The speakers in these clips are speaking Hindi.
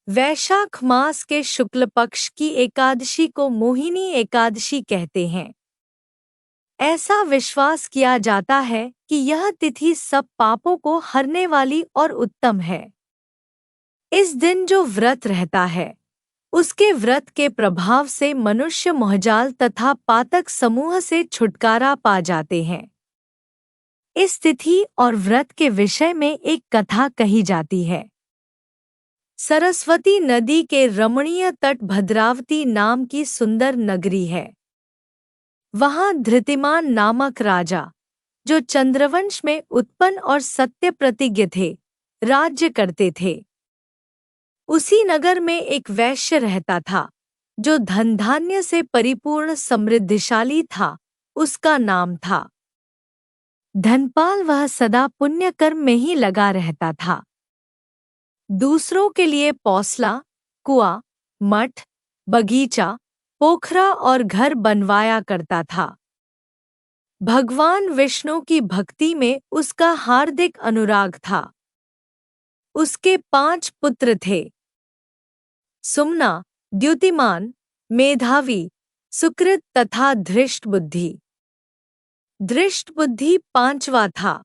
वैशाख मास के शुक्ल पक्ष की एकादशी को मोहिनी एकादशी कहते हैं। ऐसा विश्वास किया जाता है कि यह तिथि सब पापों को हरने वाली और उत्तम है। इस दिन जो व्रत रहता है, उसके व्रत के प्रभाव से मनुष्य मोहजाल तथा पातक समूह से छुटकारा पा जाते हैं। इस तिथि और व्रत के विषय में एक कथा कही जाती है। सरस्वती नदी के रमणीय तट भद्रावती नाम की सुंदर नगरी है। वहाँ धृतिमान नामक राजा, जो चंद्रवंश में उत्पन्न और सत्य प्रतिज्ञ थे, राज्य करते थे। उसी नगर में एक वैश्य रहता था, जो धन धान्य से परिपूर्ण समृद्धिशाली था। उसका नाम था धनपाल। वह सदा पुण्य कर्म में ही लगा रहता था। दूसरों के लिए पौसला, कुआं, मठ, बगीचा, पोखरा और घर बनवाया करता था। भगवान विष्णु की भक्ति में उसका हार्दिक अनुराग था। उसके 5 पुत्र थे: सुमना, द्युतिमान, मेधावी, सुकृत तथा धृष्ट बुद्धि। धृष्ट बुद्धि 5वां था।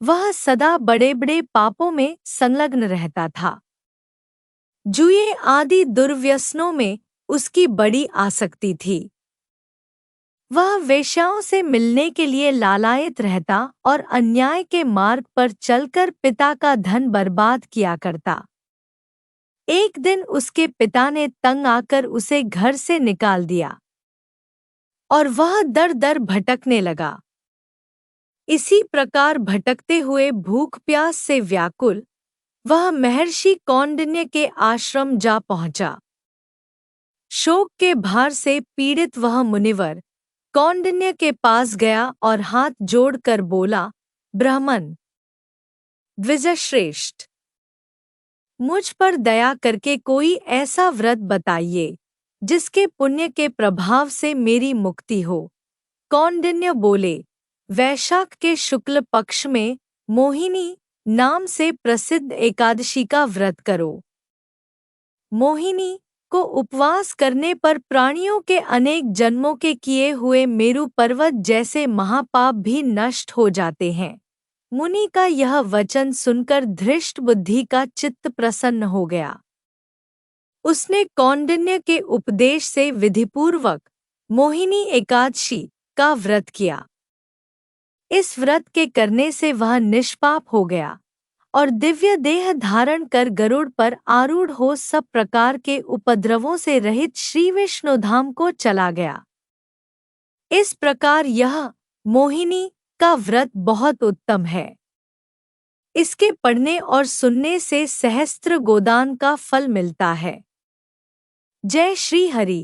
वह सदा बड़े बड़े पापों में संलग्न रहता था। जुए आदि दुर्व्यसनों में उसकी बड़ी आसक्ति थी। वह वेश्याओं से मिलने के लिए लालायित रहता और अन्याय के मार्ग पर चलकर पिता का धन बर्बाद किया करता। एक दिन उसके पिता ने तंग आकर उसे घर से निकाल दिया और वह दर दर भटकने लगा। इसी प्रकार भटकते हुए भूख प्यास से व्याकुल वह महर्षि कौंडिन्य के आश्रम जा पहुंचा। शोक के भार से पीड़ित वह मुनिवर कौंडिन्य के पास गया और हाथ जोड़कर बोला, ब्राह्मण द्विजश्रेष्ठ, मुझ पर दया करके कोई ऐसा व्रत बताइए जिसके पुण्य के प्रभाव से मेरी मुक्ति हो। कौंडिन्य बोले, वैशाख के शुक्ल पक्ष में मोहिनी नाम से प्रसिद्ध एकादशी का व्रत करो। मोहिनी को उपवास करने पर प्राणियों के अनेक जन्मों के किए हुए मेरु पर्वत जैसे महापाप भी नष्ट हो जाते हैं। मुनि का यह वचन सुनकर धृष्ट बुद्धि का चित्त प्रसन्न हो गया। उसने कौंडिन्य के उपदेश से विधिपूर्वक मोहिनी एकादशी का व्रत किया। इस व्रत के करने से वह निष्पाप हो गया और दिव्य देह धारण कर गरुड़ पर आरूढ़ हो सब प्रकार के उपद्रवों से रहित श्री विष्णुधाम को चला गया। इस प्रकार यह मोहिनी का व्रत बहुत उत्तम है। इसके पढ़ने और सुनने से सहस्त्र गोदान का फल मिलता है। जय श्री हरि।